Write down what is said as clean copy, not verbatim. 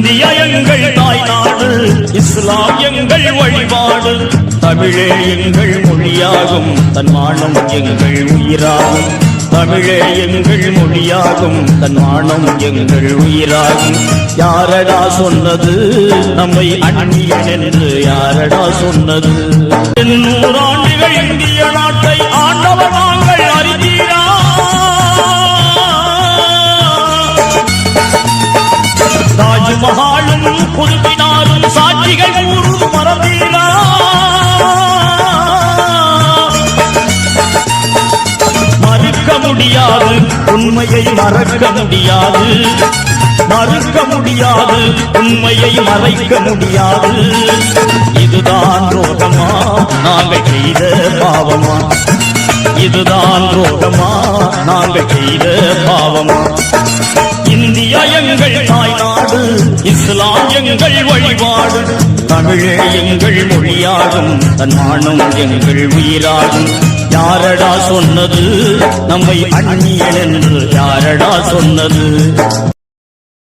India எங்கள் தாய்நாடு, இஸ்லாம் எங்கள் வழிபாடு, தமிழே எங்கள் மொழியாகும், தன்மானம் எங்கள் உயிராகும். தமிழே எங்கள் மொழியாகும், தன்மானம் எங்கள் உயிராகும். யாரடா சொன்னது நம்மை அந்நியன் என்று, யாரடா சொன்னது? 100 ஆண்டுகள் இந்திய நாட்டை ஆண்டவர் நாங்கள் அறிந்தீரா? தாஜ்மஹாலும் குதுபினாரும் சாட்சிகள் கூறும் மறந்தீரா? மறுக்க முடியாது, உண்மையை மறக்க முடியாது. மறுக்க முடியாது, உண்மையை மறைக்க முடியாது. இதுதான் ரோகமா நாங்கள் செய்த பாவமா? இதுதான் ரோகமா நாங்கள் செய்த பாவமா? இந்தியா எங்கள் தாய்நாடு, இஸ்லாம் எங்கள் வழிபாடு, தமிழே எங்கள் மொழியாகும், தன்மானம் எங்கள் உயிராகும். யாரடா சொன்னது நம்மை அந்நியன் என்று, யாரடா சொன்னது?